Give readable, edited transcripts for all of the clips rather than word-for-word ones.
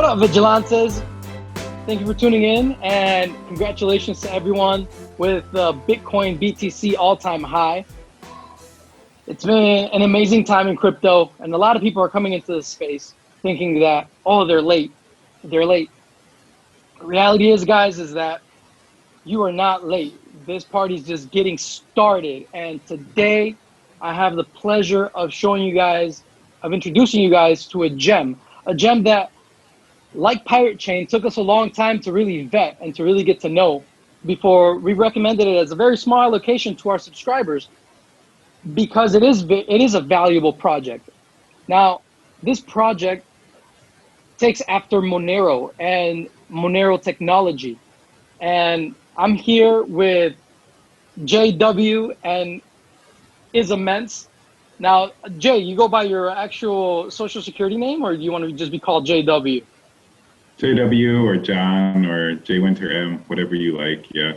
up, Vigilantes? Thank you for tuning in, and congratulations to everyone with the Bitcoin BTC all-time high. It's been an amazing time in crypto, and a lot of people are coming into this space thinking that, oh, they're late. They're late. The reality is, guys, is that you are not late. This party's just getting started, and today I have the pleasure of introducing you guys to a gem that, like Pirate Chain, took us a long time to really vet and to really get to know before we recommended it as a very small allocation to our subscribers, because it is a valuable project. Now, this project takes after Monero and Monero technology. And I'm here with JW and is immense. Now, Jay, you go by your actual social security name, or do you want to just be called JW? JW or John or J Winter M, whatever you like, yeah.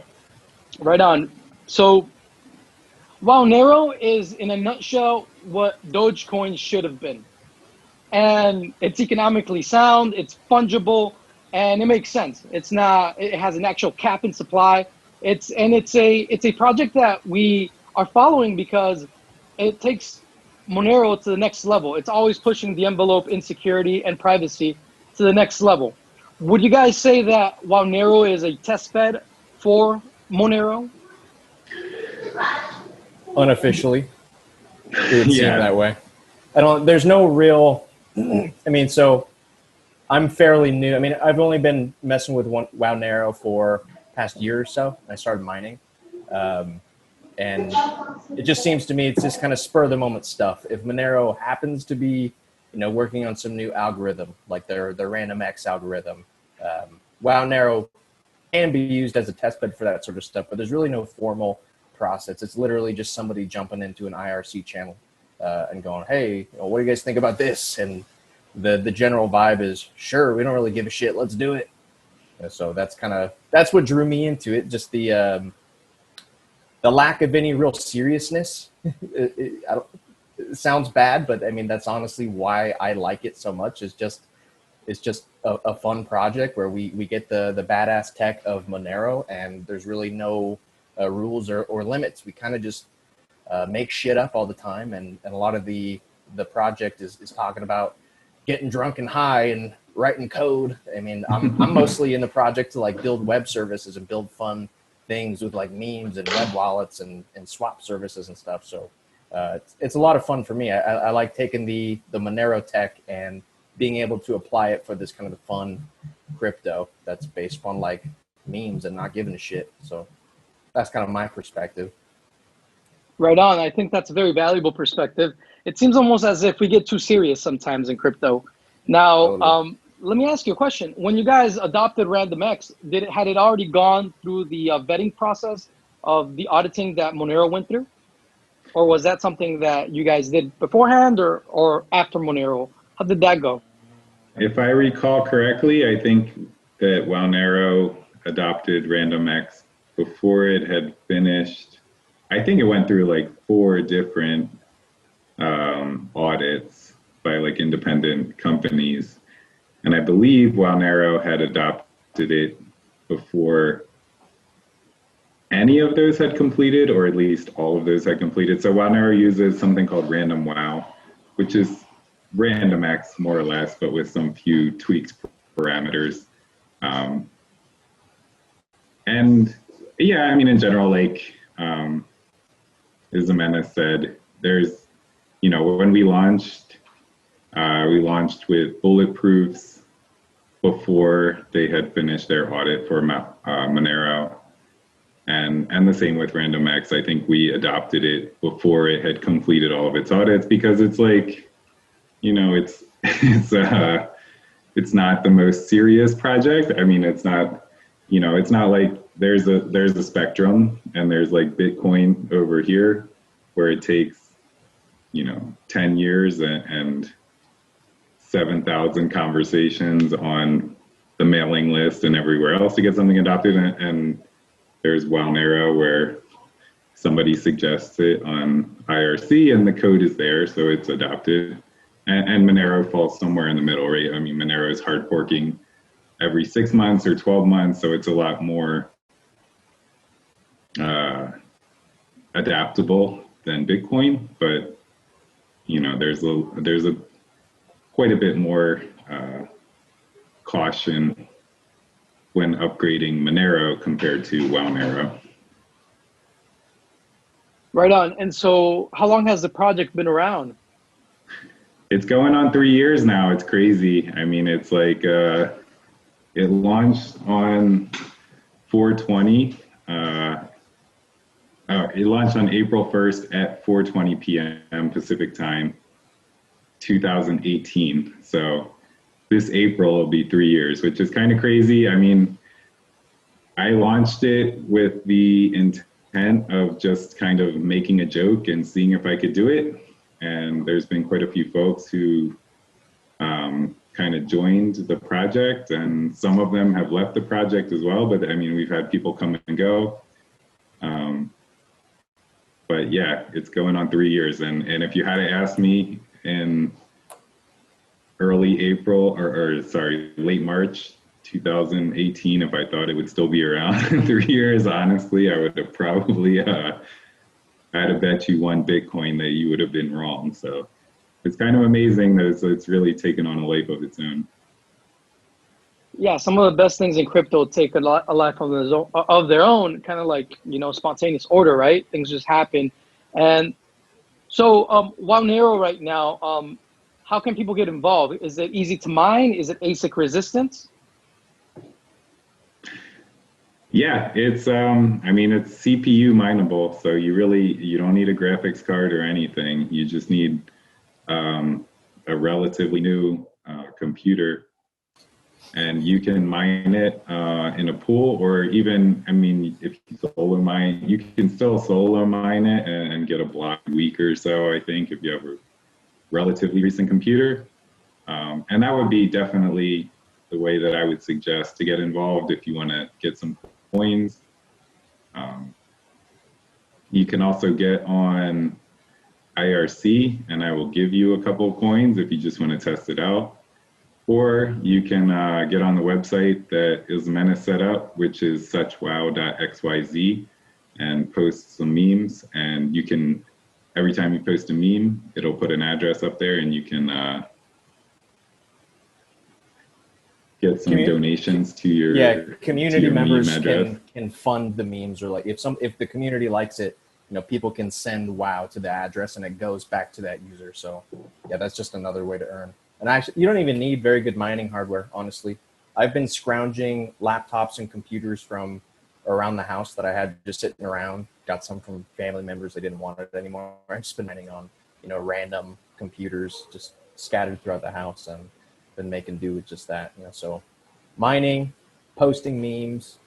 Right on. So Wownero is, in a nutshell, what Dogecoin should have been. And it's economically sound, it's fungible, and it makes sense. It has an actual cap in supply. It's a project that we are following because it takes Monero to the next level. It's always pushing the envelope in security and privacy to the next level. Would you guys say that Wownero is a test bed for Monero? Unofficially, it would seem that way. There's no real, so I'm fairly new. I've only been messing with Wownero for past year or so. I started mining. And it just seems to me it's just kind of spur of the moment stuff. If Monero happens to be, working on some new algorithm, like their random X algorithm, Wownero can be used as a testbed for that sort of stuff, but there's really no formal process. It's literally just somebody jumping into an IRC channel and going, hey, what do you guys think about this? And the general vibe is, sure, we don't really give a shit, let's do it. So that's what drew me into it, just the lack of any real seriousness. It sounds bad, but that's honestly why I like it so much. It's just a fun project where we get the badass tech of Monero, and there's really no rules or limits. We kind of just make shit up all the time, and a lot of the project is talking about getting drunk and high and writing code. I'm mostly in the project to build web services and build fun things with memes and web wallets and swap services and stuff. So it's a lot of fun for me. I like taking the Monero tech and being able to apply it for this kind of fun crypto that's based on memes and not giving a shit. So that's kind of my perspective. Right on. I think that's a very valuable perspective. It seems almost as if we get too serious sometimes in crypto. Now, totally. Let me ask you a question. When you guys adopted RandomX, had it already gone through the vetting process of the auditing that Monero went through? Or was that something that you guys did beforehand or after Monero? How did that go? If I recall correctly, I think that Wownero adopted RandomX before it had finished. I think it went through 4 different audits by independent companies. And I believe Wownero had adopted it before any of those had completed, or at least all of those had completed. So Wownero uses something called Random Wow, which is RandomX more or less, but with some few tweaks parameters. And yeah, in general, as Amanda said, there's, when we launched with bulletproofs before they had finished their audit for Monero. And the same with RandomX. I think we adopted it before it had completed all of its audits, because it's it's not the most serious project. It's not, it's not like there's a spectrum and there's Bitcoin over here where it takes, 10 years and 7,000 conversations on the mailing list and everywhere else to get something adopted. And there's Wownero where somebody suggests it on IRC and the code is there, so it's adopted. and Monero falls somewhere in the middle, right? I mean, Monero is hard forking every 6 months or 12 months, so it's a lot more adaptable than Bitcoin. But there's a quite a bit more caution when upgrading Monero compared to Wownero. Right on. And so how long has the project been around? It's going on 3 years now. It's crazy. I mean, it's like it launched on 420. It launched on April 1st at 4:20 p.m. Pacific time, 2018. So this April will be 3 years, which is kind of crazy. I mean, I launched it with the intent of just kind of making a joke and seeing if I could do it. And there's been quite a few folks who kind of joined the project, and some of them have left the project as well. But I mean, we've had people come and go. But yeah, it's going on 3 years. And if you had to ask me in early April, or sorry, late March 2018, if I thought it would still be around in 3 years, honestly, I would have probably, I'd have bet you one Bitcoin that you would have been wrong. So it's kind of amazing that it's really taken on a life of its own. Yeah, some of the best things in crypto take a life of their own, kind of like, spontaneous order, right? Things just happen. And so Wownero right now, how can people get involved? Is it easy to mine? Is it ASIC resistance? Yeah, it's it's CPU mineable, so you don't need a graphics card or anything. You just need a relatively new computer, and you can mine it in a pool, or even, I mean, if you solo mine, you can still solo mine it and get a block a week or so, I think, if you have a relatively recent computer. And that would be definitely the way that I would suggest to get involved if you want to get some coins. You can also get on IRC, and I will give you a couple of coins if you just want to test it out. Or you can get on the website that Ismena set up, which is suchwow.xyz, and post some memes. And you can, every time you post a meme, it'll put an address up there, and you can get some donations to your community members can fund the memes, or like if the community likes it, people can send WoW to the address and it goes back to that user. So yeah, that's just another way to earn. And actually, you don't even need very good mining hardware, honestly. I've been scrounging laptops and computers from around the house that I had just sitting around. Got some from family members. They didn't want it anymore. I've just been mining on, random computers just scattered throughout the house, and been making do with just that. So mining, posting memes,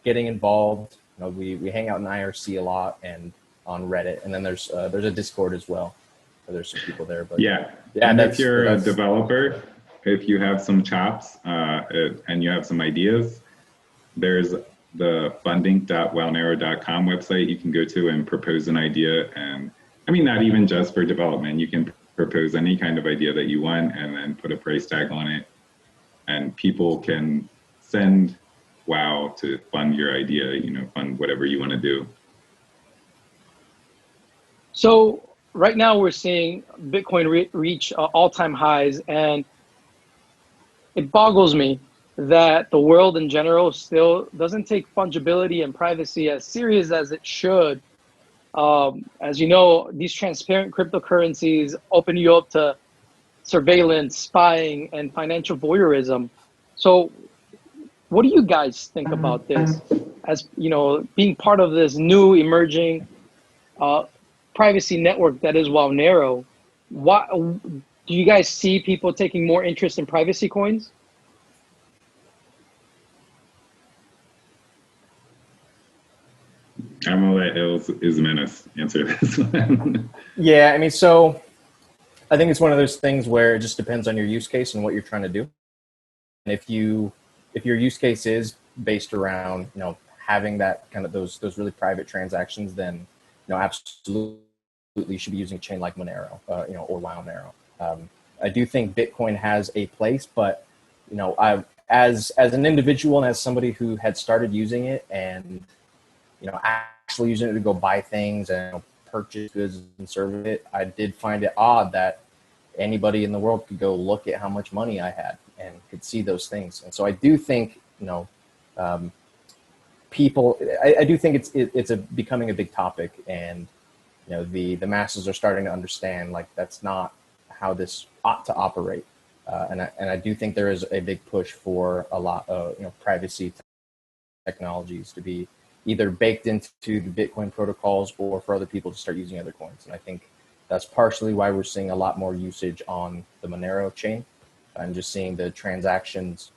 getting involved. We hang out in IRC a lot and on Reddit, and then there's a Discord as well. There's some people there, but yeah. And if you're a developer, if you have some chops and you have some ideas, there's the funding.wownero.com website you can go to and propose an idea. And I mean, not even just for development, you can propose any kind of idea that you want and then put a price tag on it, and people can send WoW to fund your idea, fund whatever you want to do. So right now we're seeing Bitcoin reach all-time highs, and it boggles me that the world in general still doesn't take fungibility and privacy as serious as it should. As you know, these transparent cryptocurrencies open you up to surveillance, spying, and financial voyeurism. So what do you guys think about this as, being part of this new emerging privacy network that is Wownero? What do you guys see people taking more interest in privacy coins? I'm gonna let Ismenis answer this one. Yeah, I mean, so I think it's one of those things where it just depends on your use case and what you're trying to do. And if your use case is based around, having that kind of those really private transactions, then absolutely should be using a chain like Monero, or Wownero. I do think Bitcoin has a place, but as an individual and as somebody who had started using it and actually using it to go buy things and purchase goods and serve it, I did find it odd that anybody in the world could go look at how much money I had and could see those things. And so I do think people, I do think it's becoming a big topic, and the masses are starting to understand like that's not how this ought to operate. And I do think there is a big push for a lot of privacy technologies to be either baked into the Bitcoin protocols or for other people to start using other coins. And I think that's partially why we're seeing a lot more usage on the Monero chain. I'm just seeing the transactions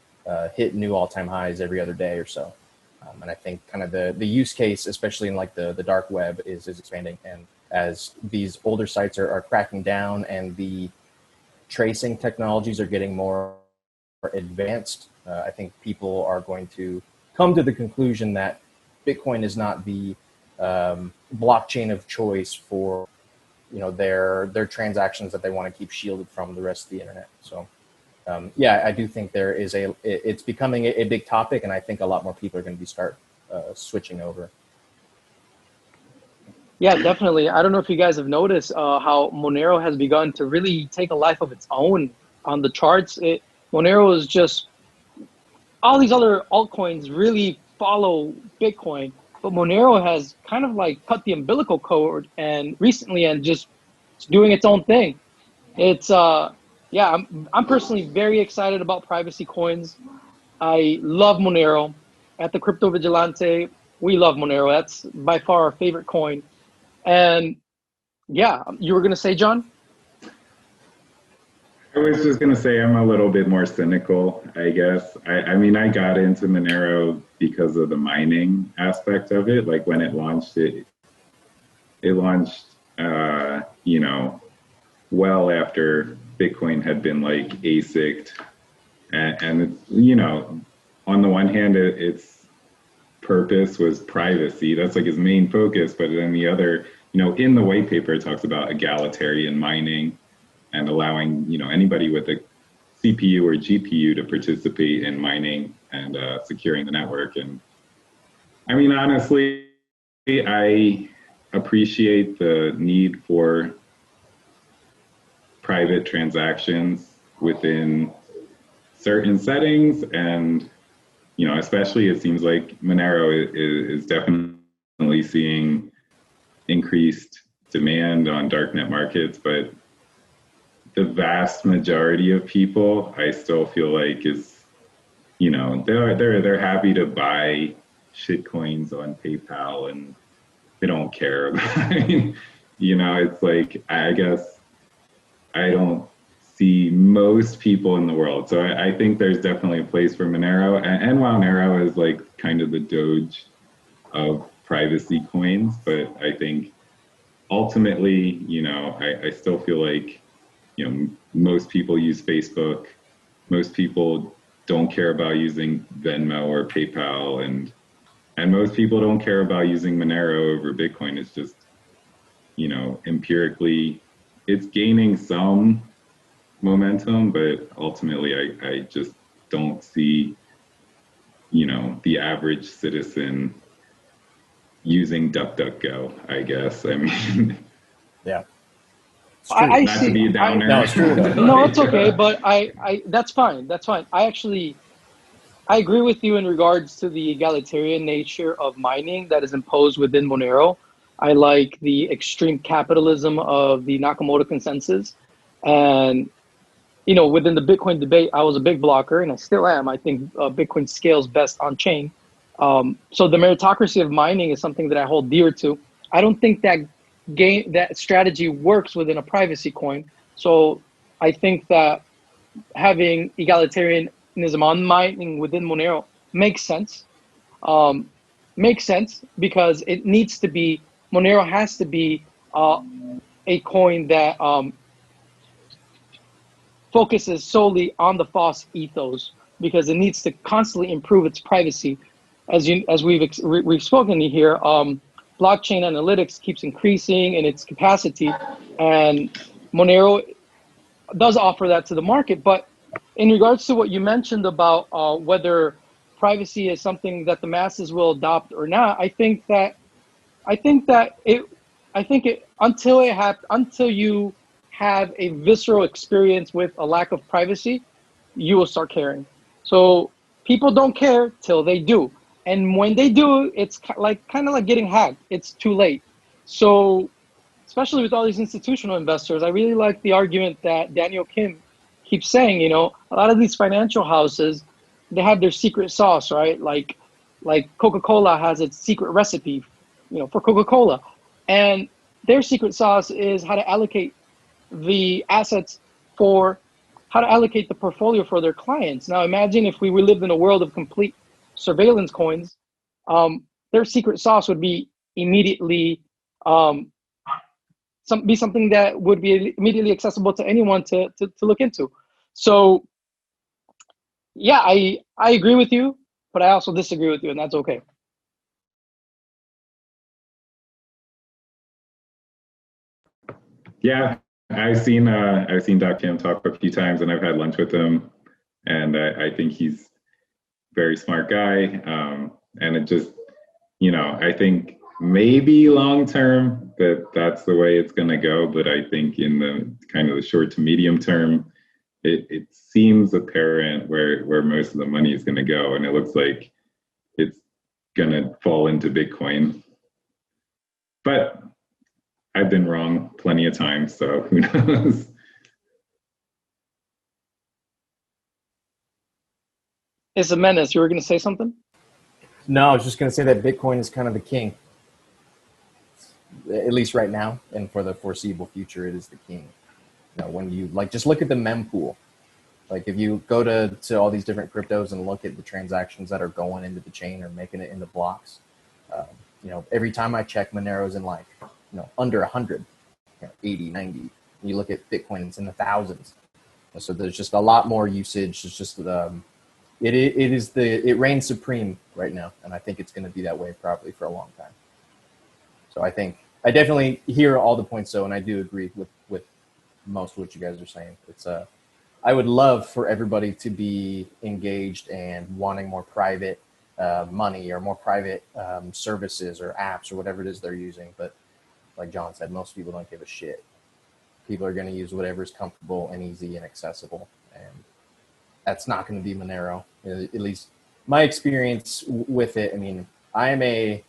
hit new all-time highs every other day or so. And I think kind of the use case, especially in like the dark web, is expanding. And as these older sites are cracking down and the tracing technologies are getting more advanced, I think people are going to come to the conclusion that Bitcoin is not the blockchain of choice for their transactions that they want to keep shielded from the rest of the internet. So I do think there is it's becoming a big topic, and I think a lot more people are going to start switching over. Yeah, definitely. I don't know if you guys have noticed how Monero has begun to really take a life of its own on the charts. Monero is just, all these other altcoins really follow Bitcoin, but Monero has kind of like cut the umbilical cord and recently and just doing its own thing. It's I'm personally very excited about privacy coins. I love Monero. At the Crypto Vigilante, we love Monero. That's by far our favorite coin. And yeah, you were gonna say, John? I was just going to say I'm a little bit more cynical, I guess. I mean, I got into Monero because of the mining aspect of it. Like when it launched, it launched, well after Bitcoin had been like ASIC'd. And it's, on the one hand, its purpose was privacy. That's like its main focus. But then the other, in the white paper, it talks about egalitarian mining and allowing anybody with a CPU or GPU to participate in mining and securing the network. And I mean, honestly, I appreciate the need for private transactions within certain settings, and especially it seems like Monero is definitely seeing increased demand on darknet markets, but the vast majority of people, I still feel like is, they're happy to buy shitcoins on PayPal and they don't care about it. It's like, I guess I don't see most people in the world. So I think there's definitely a place for Monero, and Wownero is like kind of the Doge of privacy coins. But I think ultimately, I still feel like, most people use Facebook. Most people don't care about using Venmo or PayPal, and most people don't care about using Monero over Bitcoin. It's just, empirically, it's gaining some momentum, but ultimately, I just don't see, the average citizen using DuckDuckGo, I guess. I mean, yeah. I not see. to be a downer. No, it's true. No, it's okay, but I that's fine. That's fine. I agree with you in regards to the egalitarian nature of mining that is imposed within Monero. I like the extreme capitalism of the Nakamoto consensus. And, within the Bitcoin debate, I was a big blocker, and I still am. I think Bitcoin scales best on chain. So the meritocracy of mining is something that I hold dear to. I don't think that strategy works within a privacy coin. So I think that having egalitarianism on mining within Monero makes sense. Because it needs to be, Monero has to be a coin that focuses solely on the FOSS ethos, because it needs to constantly improve its privacy. As we've spoken here, blockchain analytics keeps increasing in its capacity, and Monero does offer that to the market. But in regards to what you mentioned about whether privacy is something that the masses will adopt or not, I think that until you have a visceral experience with a lack of privacy, you will start caring. So people don't care till they do, and when they do, it's kind of like getting hacked. It's too late. So especially with all these institutional investors, I really like the argument that Daniel Kim keeps saying. You know, a lot of these financial houses, they have their secret sauce, right? Like Coca-Cola has its secret recipe, you know, for Coca-Cola, and their secret sauce is how to allocate the assets for how to allocate the portfolio for their clients. Now, imagine if we lived in a world of complete surveillance coins, their secret sauce would be immediately something that would be immediately accessible to anyone to look into. So, yeah, I agree with you, but I also disagree with you, and that's okay. Yeah, I've seen Dr. Kim talk a few times, and I've had lunch with him, and I think he's a very smart guy. And it just, I think maybe long term that's the way it's going to go, but I think in the kind of the short to medium term, it seems apparent where most of the money is going to go, and it looks like it's going to fall into Bitcoin. But I've been wrong plenty of times, so who knows? It's a menace. You were going to say something? No, I was just going to say that Bitcoin is kind of the king. At least right now, and for the foreseeable future, it is the king. You know, when you just look at the mempool. Like if you go to all these different cryptos and look at the transactions that are going into the chain or making it into blocks, every time I check, Monero's in under 100, 80, 90. You look at Bitcoin, it's in the thousands. So there's just a lot more usage. It's just it reigns supreme right now, and I think it's going to be that way probably for a long time. So I definitely hear all the points, and I do agree with most of what you guys are saying. It's I would love for everybody to be engaged and wanting more private money or more private services or apps or whatever it is they're using. But like John said, most people don't give a shit. People are going to use whatever is comfortable and easy and accessible. And that's not going to be Monero. At least my experience with it. I mean, I'm a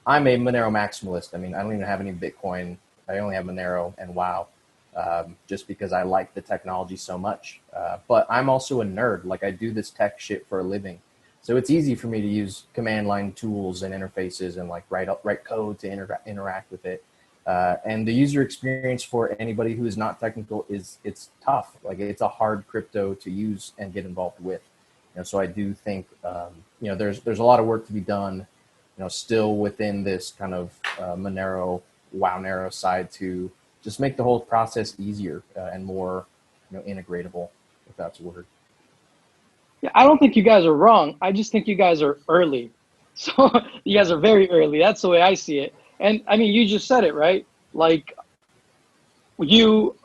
Monero maximalist. I mean, I don't even have any Bitcoin. I only have Monero and WoW, just because I like the technology so much. But I'm also a nerd. Like I do this tech shit for a living. So it's easy for me to use command line tools and interfaces and write code to interact with it. And the user experience for anybody who is not technical it's tough. Like it's a hard crypto to use and get involved with. So I do think there's a lot of work to be done. Still within this kind of Monero, Wownero side to just make the whole process easier and more integratable, if that's a word. Yeah, I don't think you guys are wrong. I just think you guys are early. So you guys are very early. That's the way I see it. And I mean, you just said it, right? Like you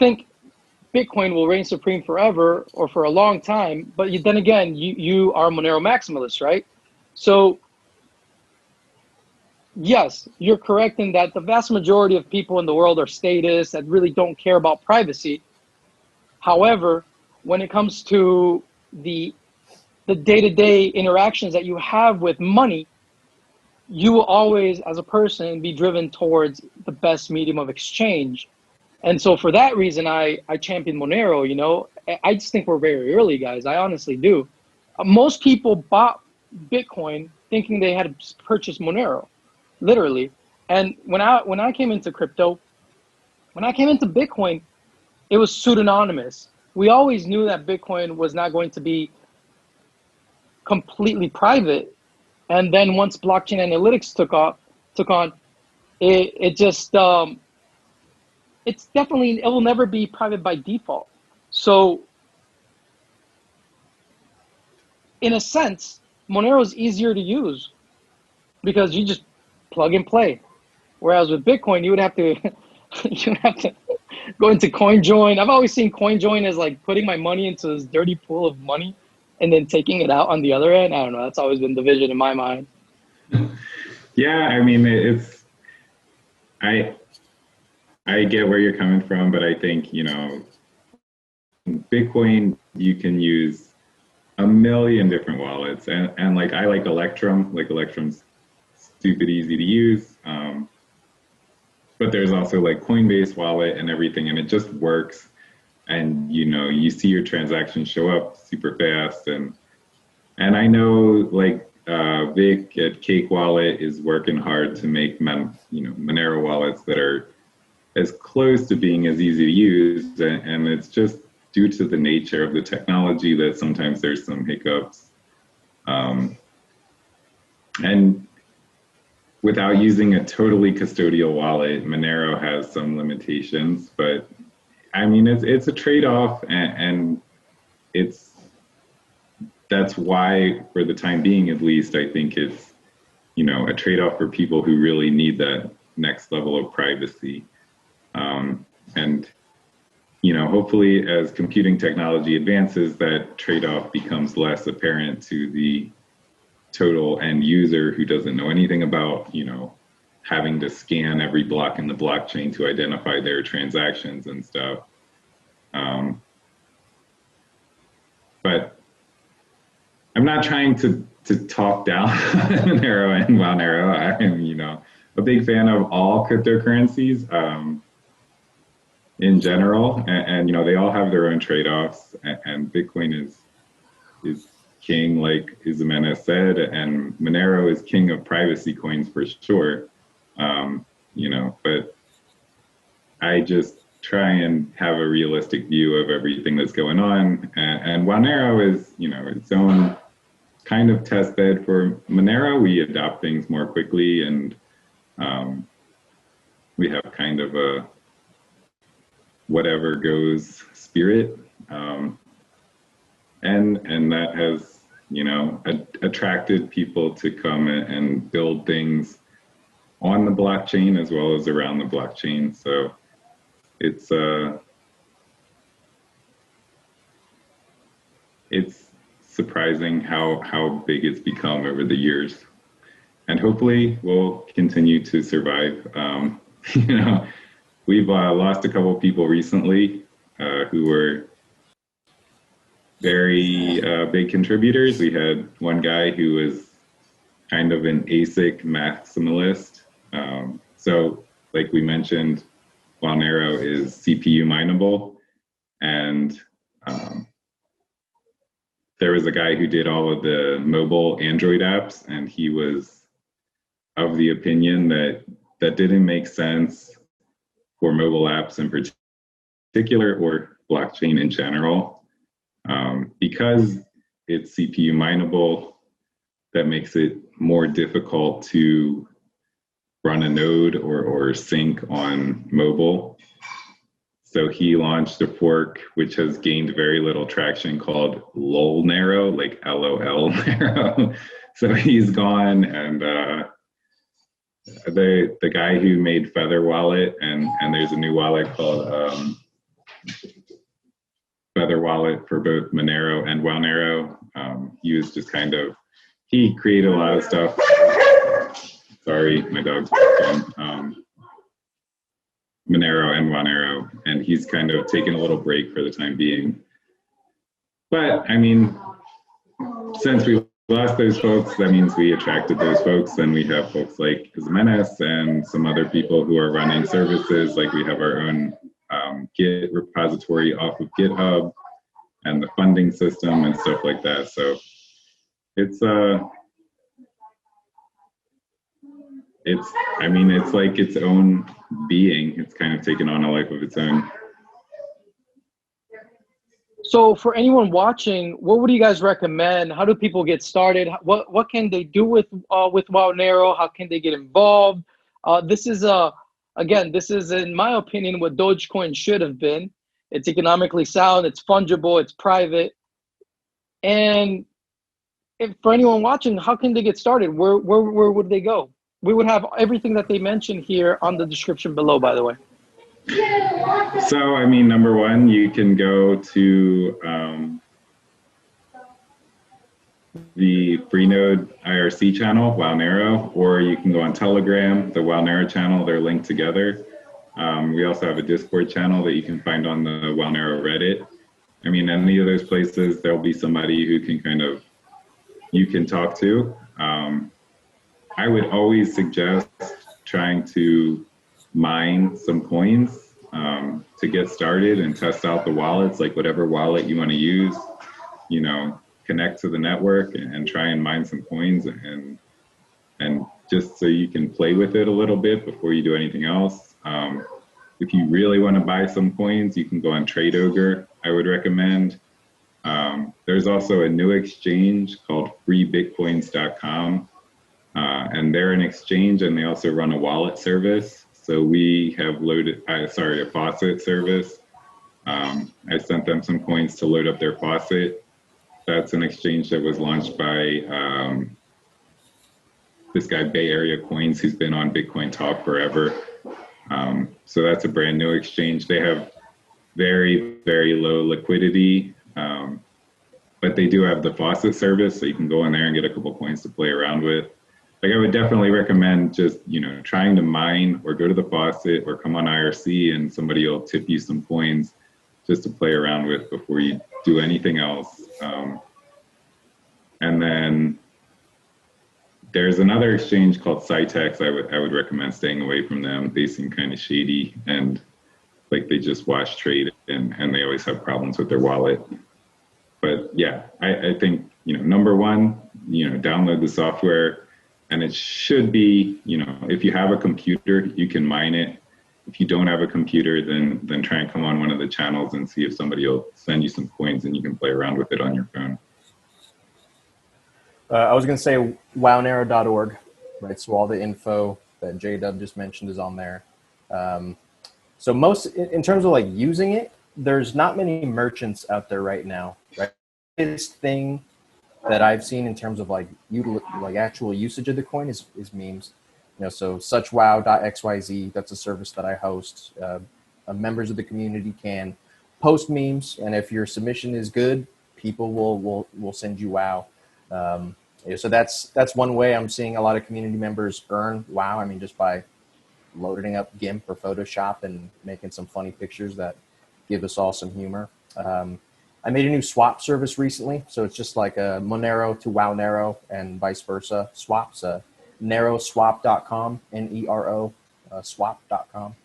think Bitcoin will reign supreme forever or for a long time, but then again, you are Monero maximalist, right? So yes, you're correct in that the vast majority of people in the world are statists that really don't care about privacy. However, when it comes to the day-to-day interactions that you have with money, you will always, as a person, be driven towards the best medium of exchange. And so for that reason, I champion Monero. I just think we're very early, guys. I honestly do. Most people bought Bitcoin thinking they had to purchase Monero, literally. And when I came into crypto, when I came into Bitcoin, it was pseudonymous. We always knew that Bitcoin was not going to be completely private. And then once blockchain analytics took on, it just it will never be private by default. So in a sense, Monero is easier to use because you just plug and play. Whereas with Bitcoin, you would have to you would have to go into CoinJoin. I've always seen CoinJoin as like putting my money into this dirty pool of money and then taking it out on the other end. I don't know. That's always been the vision in my mind. Yeah, I mean, I get where you're coming from, but I think, you know, Bitcoin, you can use a million different wallets, and like I like Electrum. Like Electrum's stupid easy to use. But there's also like Coinbase wallet and everything, and it just works. And you know, you see your transactions show up super fast, and I know like Vic at Cake Wallet is working hard to make Monero wallets that are as close to being as easy to use, and it's just due to the nature of the technology that sometimes there's some hiccups. And without using a totally custodial wallet, Monero has some limitations, but I mean, it's a trade-off, and that's why, for the time being at least, I think it's, you know, a trade-off for people who really need that next level of privacy. And, you know, hopefully as computing technology advances, that trade-off becomes less apparent to the total end user who doesn't know anything about, you know, having to scan every block in the blockchain to identify their transactions and stuff. But I'm not trying to talk down Monero and Wownero. I'm, you know, a big fan of all cryptocurrencies in general, and you know, they all have their own trade-offs, and Bitcoin is king, like Jimenez said, and Monero is king of privacy coins for sure. You know, but I just try and have a realistic view of everything that's going on, and Wownero is, you know, its own kind of test bed for Monero. We adopt things more quickly, and we have kind of a whatever goes spirit, and that has, you know, attracted people to come and build things on the blockchain as well as around the blockchain. So it's surprising how big it's become over the years, and hopefully we'll continue to survive. You know, we've lost a couple of people recently who were very big contributors. We had one guy who was kind of an ASIC maximalist. So like we mentioned, Wownero is CPU mineable, and there was a guy who did all of the mobile Android apps, and he was of the opinion that didn't make sense for mobile apps in particular, or blockchain in general, because it's CPU mineable. That makes it more difficult to run a node or sync on mobile. So he launched a fork which has gained very little traction called Wownero, like LOL Nero. So he's gone, and the guy who made Feather Wallet, and there's a new wallet called Feather Wallet for both Monero and Wownero. He was just kind of, he created a lot of stuff. Sorry, my dog's barking. Monero and Wownero, and he's kind of taken a little break for the time being. But I mean, since we lost those folks, that means we attracted those folks, and we have folks like Jimenez and some other people who are running services. Like we have our own Git repository off of GitHub, and the funding system and stuff like that. So I mean, it's like its own being. It's kind of taken on a life of its own. So for anyone watching, what would you guys recommend? How do people get started? What can they do with Wownero? How can they get involved? This is again, this is, in my opinion, what Dogecoin should have been. It's economically sound, it's fungible, it's private, and if for anyone watching, how can they get started? Where would they go? We would have everything that they mentioned here on the description below, by the way. So, I mean, number one, you can go to the Freenode IRC channel, Wownero, or you can go on Telegram, the Wownero channel, they're linked together. We also have a Discord channel that you can find on the Wownero Reddit. I mean, any of those places, there'll be somebody who can you can talk to. I would always suggest trying to mine some coins to get started and test out the wallets, like whatever wallet you want to use, connect to the network and try and mine some coins and just so you can play with it a little bit before you do anything else. If you really want to buy some coins, you can go on TradeOgre, I would recommend. There's also a new exchange called freebitcoins.com, and they're an exchange and they also run a wallet service. So we have a faucet service. I sent them some coins to load up their faucet. That's an exchange that was launched by this guy, Bay Area Coins, who's been on Bitcoin Talk forever. So that's a brand new exchange. They have very, very low liquidity, but they do have the faucet service, so you can go in there and get a couple coins to play around with. Like, I would definitely recommend just, trying to mine or go to the faucet or come on IRC and somebody will tip you some coins just to play around with before you do anything else. And then there's another exchange called Cytex. I would recommend staying away from them. They seem kind of shady and like they just wash trade and they always have problems with their wallet. But yeah, I think, number one, download the software. And it should be, if you have a computer, you can mine it. If you don't have a computer, then try and come on one of the channels and see if somebody will send you some coins and you can play around with it on your phone. I was going to say wownero.org, right? So all the info that J-Dub just mentioned is on there. So in terms of like using it, there's not many merchants out there right now, right? This thing that I've seen in terms of like actual usage of the coin is memes. So suchwow.xyz, that's a service that I host. Members of the community can post memes, and if your submission is good, people will send you WOW. So that's one way I'm seeing a lot of community members earn WOW. I mean, just by loading up GIMP or Photoshop and making some funny pictures that give us all some humor. I made a new swap service recently, so it's just like a Monero to Wownero and vice versa swaps. Neroswap.com, Nero swap.com.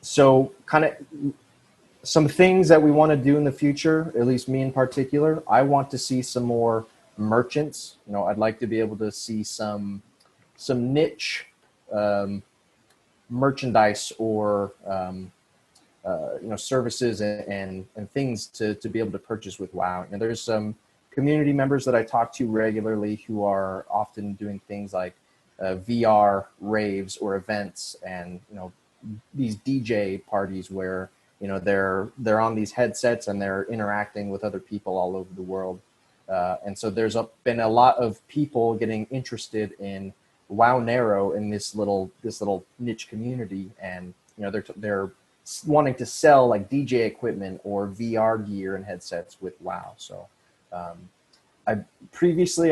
So kind of some things that we want to do in the future, at least me in particular. I want to see some more merchants. I'd like to be able to see some niche merchandise or services and things to be able to purchase with WOW. And there's some community members that I talk to regularly who are often doing things like VR raves or events and these DJ parties where they're on these headsets and they're interacting with other people all over the world. And so there's been a lot of people getting interested in Wownero in this little niche community, and they're wanting to sell like DJ equipment or VR gear and headsets with WOW. So I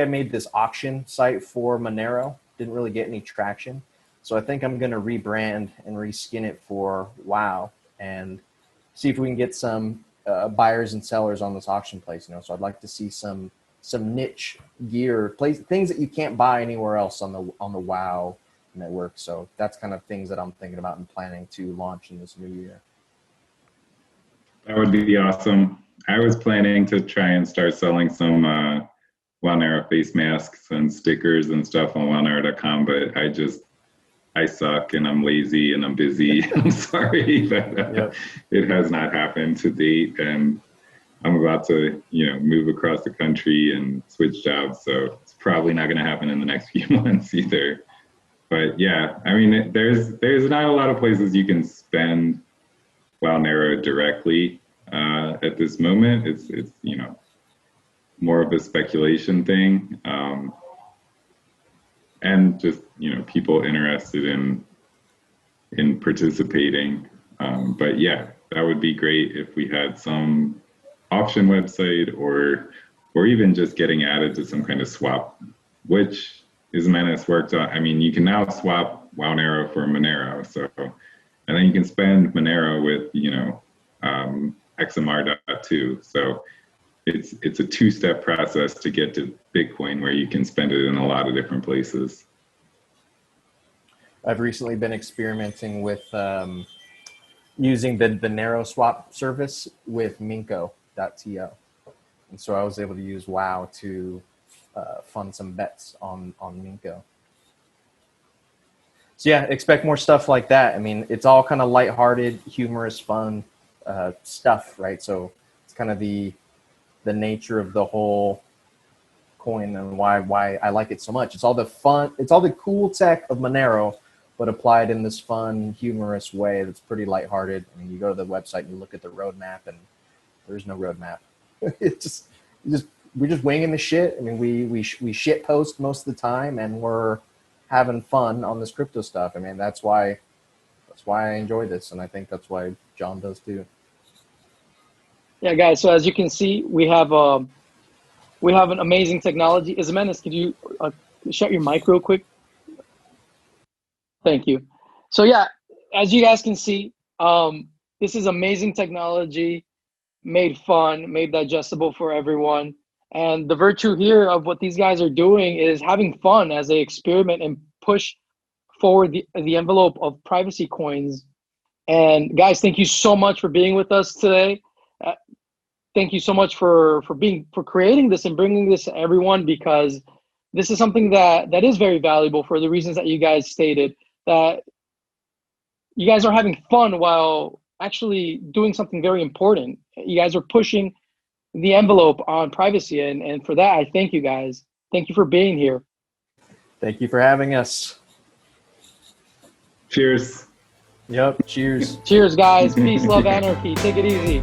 made this auction site for Monero, didn't really get any traction. So I think I'm going to rebrand and reskin it for WOW and see if we can get some buyers and sellers on this auction place. So I'd like to see some niche gear, things that you can't buy anywhere else on the WOW network. So that's kind of things that I'm thinking about and planning to launch in this new year. That would be awesome. I was planning to try and start selling some Wownero face masks and stickers and stuff on Wownero.com, but I suck and I'm lazy and I'm busy. I'm sorry, but it has not happened to date. And I'm about to, move across the country and switch jobs. So it's probably not going to happen in the next few months either. But yeah, I mean, there's not a lot of places you can spend Wownero directly at this moment. It's more of a speculation thing, and just people interested in participating. But yeah, that would be great if we had some auction website or even just getting added to some kind of swap, which Ismenis worked on. I mean, you can now swap Wownero for Monero, and then you can spend Monero with XMR.2. So it's a two-step process to get to Bitcoin where you can spend it in a lot of different places. I've recently been experimenting with using the narrow swap service with Minko.to. And so I was able to use WoW to fund some bets on Minko. So yeah, expect more stuff like that. I mean, it's all kind of lighthearted, humorous, fun stuff, right? So it's kind of the nature of the whole coin and why I like it so much. It's all the fun, it's all the cool tech of Monero, but applied in this fun, humorous way that's pretty lighthearted. I mean, you go to the website and you look at the roadmap, and there's no roadmap. It's we're just winging the shit. I mean, we shit post most of the time, and we're having fun on this crypto stuff. I mean, that's why I enjoy this, and I think that's why John does too. Yeah, guys. So as you can see, we have an amazing technology. Ismenis, could you shut your mic real quick? Thank you. So yeah, as you guys can see, this is amazing technology, made fun, made digestible for everyone. And the virtue here of what these guys are doing is having fun as they experiment and push forward the envelope of privacy coins. And guys, thank you so much for being with us today. Thank you so much for creating this and bringing this to everyone, because this is something that is very valuable for the reasons that you guys stated, that you guys are having fun while actually doing something very important. You guys are pushing the envelope on privacy, and for that, I thank you guys. Thank you for being here. Thank you for having us. Cheers. Yep, cheers. Cheers, guys. Peace, love, anarchy. Take it easy.